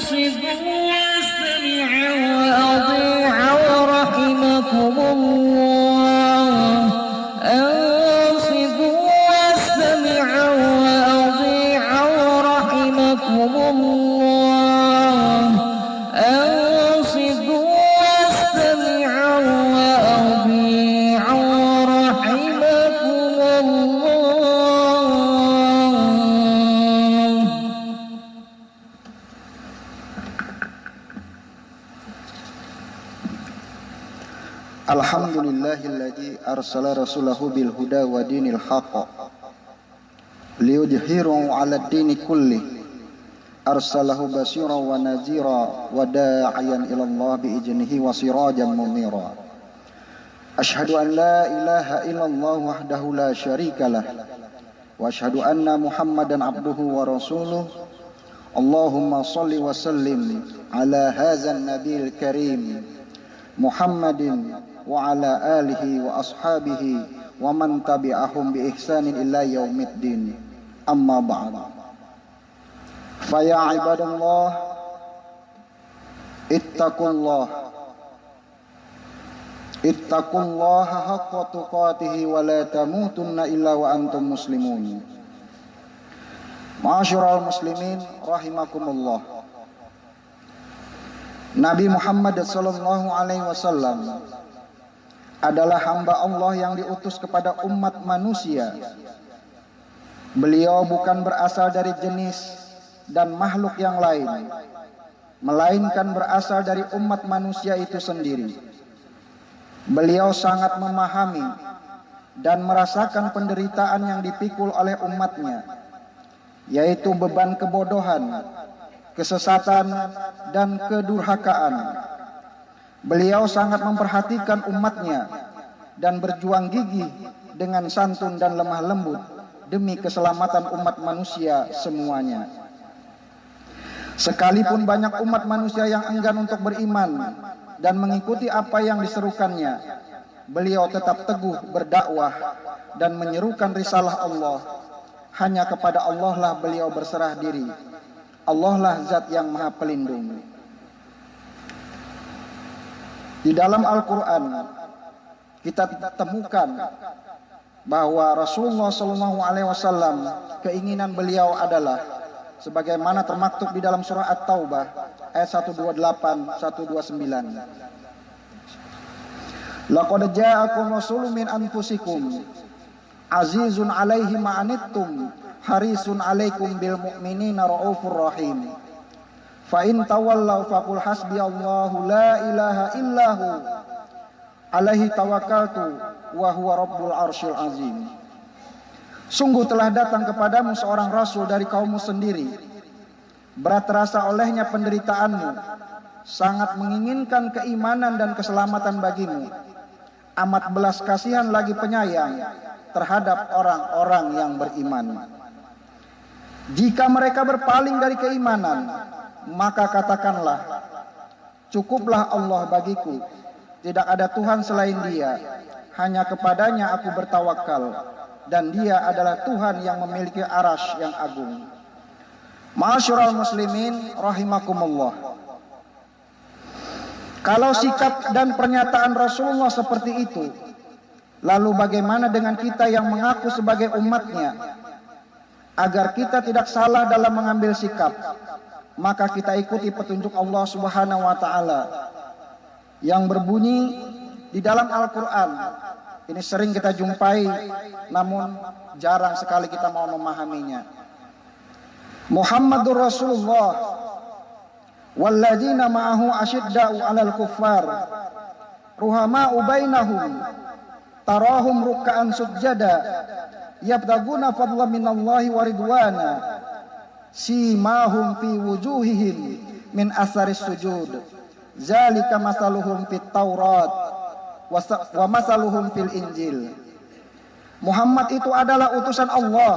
أنصتوا واستمعوا وأطيعوا رحمكم الله أنصتوا واستمعوا وأطيعوا رحمكم الله أنصتوا واستمعوا وأطيعوا رحمكم الله. Alhamdulillahilladzi arsala rasulahu bil huda wa dinil haqq liyudhhirahu 'alad dini kulli arsalahu basyiran wa nadhira wa da'iyan ila Allah bi idnihi wa sirajan munira. Asyhadu an la ilaha illallah wahdahu la syarikalah wa asyhadu anna Muhammadan abduhu wa rasuluh. Allahumma shalli wa sallim ala hadzal nabiyil karim Muhammadin wa ala alihi wa ashabihi wa man tabi'ahum bi ihsanin ila yaumiddin. Amma ba'd. Fa ya ibadallah ittaqullaha haqqa tuqatih wa la tamutunna illa wa antum muslimun. Ma'asyiral muslimin rahimakumullah. Nabi Muhammad sallallahu alaihi wasallam adalah hamba Allah yang diutus kepada umat manusia. Beliau bukan berasal dari jenis dan makhluk yang lain, melainkan berasal dari umat manusia itu sendiri. Beliau sangat memahami dan merasakan penderitaan yang dipikul oleh umatnya, yaitu beban kebodohan, kesesatan, dan kedurhakaan. Beliau sangat memperhatikan umatnya dan berjuang gigih dengan santun dan lemah lembut demi keselamatan umat manusia semuanya. Sekalipun banyak umat manusia yang enggan untuk beriman dan mengikuti apa yang diserukannya, beliau tetap teguh berdakwah dan menyerukan risalah Allah. Hanya kepada Allah lah beliau berserah diri. Allah lah zat yang maha pelindung. Di dalam Al-Quran kita temukan bahwa Rasulullah SAW keinginan beliau adalah sebagaimana termaktub di dalam surah At-Taubah ayat 128-129. Laqad ja'akum rasulun min anfusikum azizun 'alaihi ma 'anittum harisun 'alaikum bil mu'minina raufur rahim. Fa in tawallaw faqul hasbiyallahu la ilaha illahu alaihi tawakkaltu wa huwa rabbul arsyil azim. Sungguh telah datang kepadamu seorang rasul dari kaummu sendiri. Berat terasa olehnya penderitaanmu, sangat menginginkan keimanan dan keselamatan bagimu. Amat belas kasihan lagi penyayang terhadap orang-orang yang beriman. Jika mereka berpaling dari keimanan, maka katakanlah, cukuplah Allah bagiku, tidak ada Tuhan selain Dia, hanya kepadanya aku bertawakal, dan Dia adalah Tuhan yang memiliki arasy yang agung. Ma'asyiral muslimin rahimakumullah. Kalau sikap dan pernyataan Rasulullah seperti itu, lalu bagaimana dengan kita yang mengaku sebagai umatnya? Agar kita tidak salah dalam mengambil sikap, maka kita ikuti petunjuk Allah Subhanahu wa taala yang berbunyi di dalam Al-Qur'an. Ini sering kita jumpai, namun jarang sekali kita mau memahaminya. Muhammadur Rasulullah walladzina ma'ahu asyidda'u 'alal kuffar ruhama'u bainahum tarahum ruk'an sujada yabtaguna fadlan minallahi wa ridwana simahum fi wujuhihim min asaris sujud zalika masaluhum fit taurat wa masaluhum fil injil. Muhammad itu adalah utusan Allah,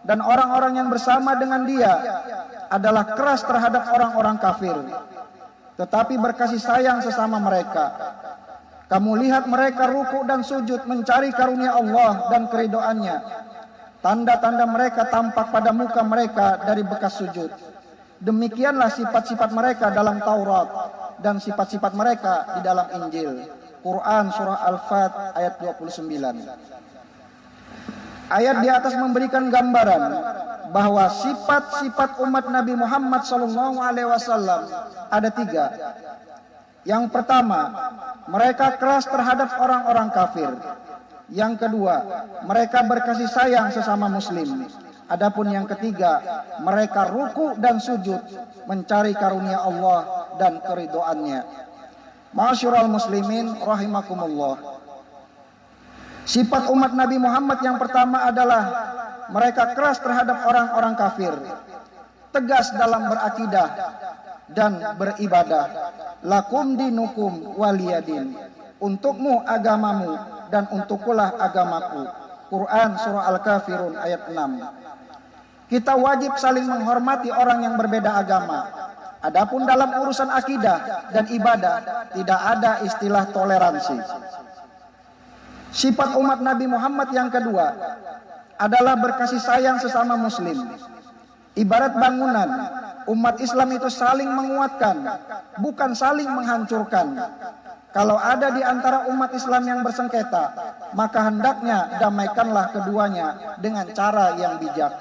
dan orang-orang yang bersama dengan dia adalah keras terhadap orang-orang kafir, tetapi berkasih sayang sesama mereka. Kamu lihat mereka ruku dan sujud mencari karunia Allah dan keridhoannya. Tanda-tanda mereka tampak pada muka mereka dari bekas sujud. Demikianlah sifat-sifat mereka dalam Taurat dan sifat-sifat mereka di dalam Injil. Quran surah Al-Fat ayat 29. Ayat di atas memberikan gambaran bahwa sifat-sifat umat Nabi Muhammad SAW ada 3. Yang pertama, mereka keras terhadap orang-orang kafir. Yang kedua, mereka berkasih sayang sesama muslim. Adapun yang ketiga, mereka ruku dan sujud mencari karunia Allah dan keridhoannya. Ma'asyiral muslimin rahimakumullah. Sifat umat Nabi Muhammad yang pertama adalah mereka keras terhadap orang-orang kafir, tegas dalam berakidah dan beribadah. Lakum dinukum waliyadin. Untukmu agamamu dan untukkulah agamaku. Quran surah Al-Kafirun ayat 6. Kita wajib saling menghormati orang yang berbeda agama. Adapun dalam urusan akidah dan ibadah tidak ada istilah toleransi. Sifat umat Nabi Muhammad yang kedua adalah berkasih sayang sesama muslim. Ibarat bangunan, umat Islam itu saling menguatkan, bukan saling menghancurkan. Kalau ada di antara umat Islam yang bersengketa, maka hendaknya damaikanlah keduanya dengan cara yang bijak.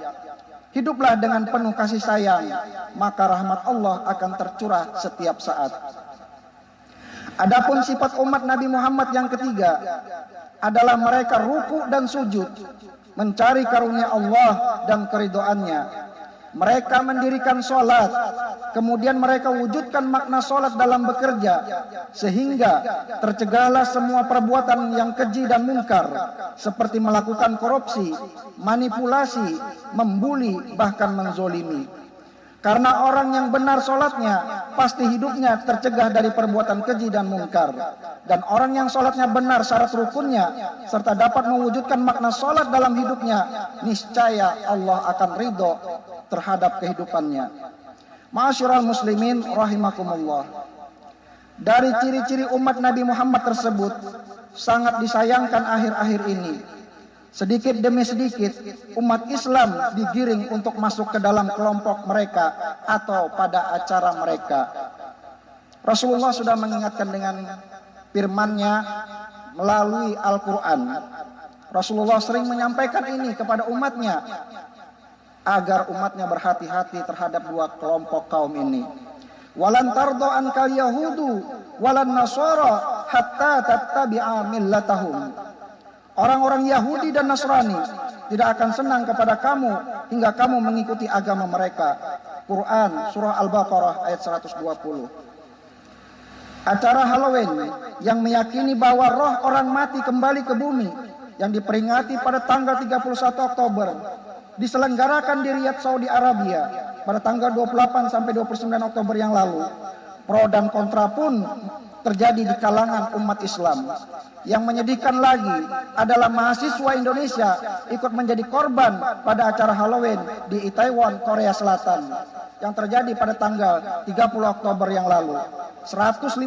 Hiduplah dengan penuh kasih sayang, maka rahmat Allah akan tercurah setiap saat. Adapun sifat umat Nabi Muhammad yang ketiga adalah mereka ruku dan sujud, mencari karunia Allah dan keridhoannya. Mereka mendirikan sholat, kemudian mereka wujudkan makna sholat dalam bekerja, sehingga tercegahlah semua perbuatan yang keji dan mungkar, seperti melakukan korupsi, manipulasi, membuli, bahkan menzolimi. Karena orang yang benar sholatnya, pasti hidupnya tercegah dari perbuatan keji dan mungkar. Dan orang yang sholatnya benar syarat rukunnya, serta dapat mewujudkan makna sholat dalam hidupnya, niscaya Allah akan ridho terhadap kehidupannya. Ma'asyiral muslimin rahimakumullah. Dari ciri-ciri umat Nabi Muhammad tersebut, sangat disayangkan akhir-akhir ini. Sedikit demi sedikit umat Islam digiring untuk masuk ke dalam kelompok mereka atau pada acara mereka. Rasulullah sudah mengingatkan dengan firman-Nya melalui Al-Quran. Rasulullah sering menyampaikan ini kepada umatnya agar umatnya berhati-hati terhadap dua kelompok kaum ini. Walan tardo ankal yahudu walan nasara hatta tattabi'a millatahum. Orang-orang Yahudi dan Nasrani tidak akan senang kepada kamu hingga kamu mengikuti agama mereka. Quran surah Al-Baqarah ayat 120. Acara Halloween yang meyakini bahwa roh orang mati kembali ke bumi yang diperingati pada tanggal 31 Oktober diselenggarakan di Riyadh, Saudi Arabia pada tanggal 28 sampai 29 Oktober yang lalu. Pro dan kontra pun terjadi di kalangan umat Islam. Yang menyedihkan lagi adalah mahasiswa Indonesia ikut menjadi korban pada acara Halloween di Itaewon, Korea Selatan yang terjadi pada tanggal 30 Oktober yang lalu. 151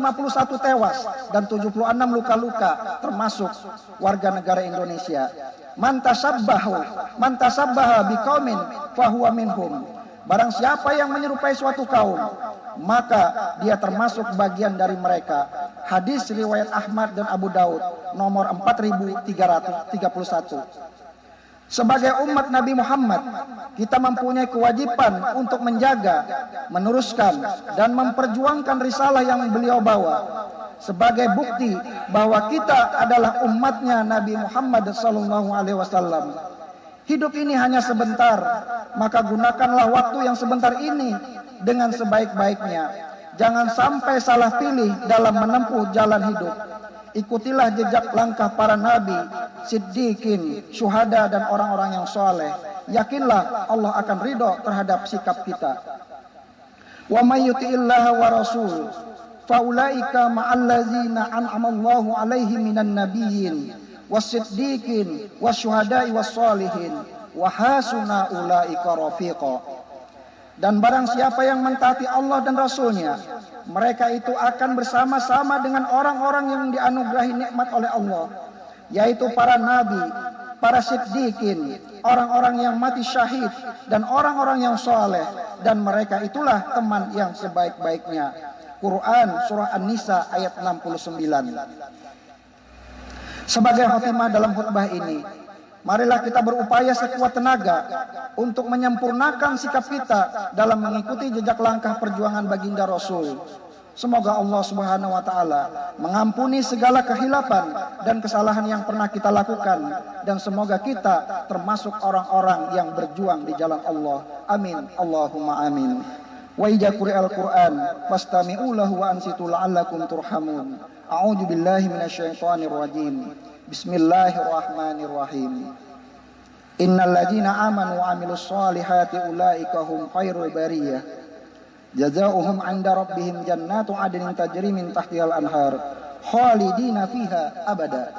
tewas dan 76 luka-luka termasuk warga negara Indonesia. Man tasabbaha biqaumin fahuwa minhum. Barang siapa yang menyerupai suatu kaum, maka dia termasuk bagian dari mereka. Hadis riwayat Ahmad dan Abu Daud nomor 4331. Sebagai umat Nabi Muhammad, kita mempunyai kewajiban untuk menjaga, meneruskan, dan memperjuangkan risalah yang beliau bawa. Sebagai bukti bahwa kita adalah umatnya Nabi Muhammad SAW. Hidup ini hanya sebentar, maka gunakanlah waktu yang sebentar ini dengan sebaik-baiknya. Jangan sampai salah pilih dalam menempuh jalan hidup. Ikutilah jejak langkah para nabi, siddiqin, syuhada, dan orang-orang yang soleh. Yakinlah Allah akan ridho terhadap sikap kita. Wa may yuti'illaha wa rasul faulaika ma'allazina an'amallahu alaihim minan nabiyyin was-siddiqin wasyuhada'i was-solihin wa hasuna ulaika rafiqa. Dan barang siapa yang mentaati Allah dan Rasulnya, mereka itu akan bersama-sama dengan orang-orang yang dianugerahi nikmat oleh Allah, yaitu para nabi, para siddiqin, orang-orang yang mati syahid, dan orang-orang yang soleh, dan mereka itulah teman yang sebaik-baiknya. Quran surah An-Nisa ayat 69. Sebagai khotimah dalam khutbah ini, marilah kita berupaya sekuat tenaga untuk menyempurnakan sikap kita dalam mengikuti jejak langkah perjuangan baginda Rasul. Semoga Allah Subhanahu wa taala mengampuni segala kehilapan dan kesalahan yang pernah kita lakukan, dan semoga kita termasuk orang-orang yang berjuang di jalan Allah. Amin. Allahumma amin. Wa idza quri'al Qur'an fastami'u lahu wa ansitu la'allakum turhamun. A'udzu billahi minasyaitonir rajim. Bismillahirrahmanirrahim. Innal ladzina amanu wa 'amilus solihati ulaika hum khairul bariyah. Jazaohum 'inda rabbihim jannatu 'adnin tajri min tahtihal anhar khalidina fiha abada.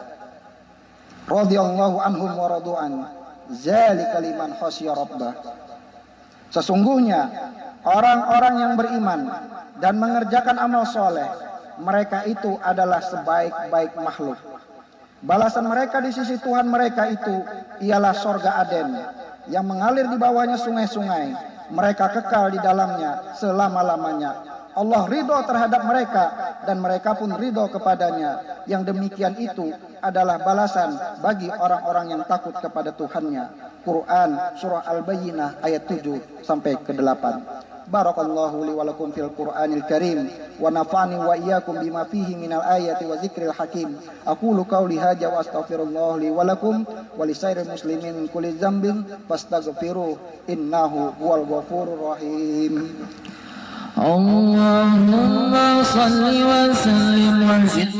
Radhiyallahu anhum wa radu'an. Dzalika liman khashiya rabbah. Sesungguhnya orang-orang yang beriman dan mengerjakan amal soleh, mereka itu adalah sebaik-baik makhluk. Balasan mereka di sisi Tuhan mereka itu ialah sorga Aden yang mengalir di bawahnya sungai-sungai. Mereka kekal di dalamnya selama-lamanya. Allah ridho terhadap mereka dan mereka pun ridho kepadanya. Yang demikian itu adalah balasan bagi orang-orang yang takut kepada Tuhannya. Quran surah Al-Bayyinah ayat 7 sampai ke 8. Barakallahu li wa lakum fil Qur'anil Karim wa nafa'ani wa iyyakum bima fihi minal ayati wa dzikril hakim. Aqulu qawli hadza wa astaghfirullah li wa lakum wa lisairil muslimin min kulli dzambin fastaghfiruh innahu huwal ghafurur rahim. Allahumma salli wa sallim wa zid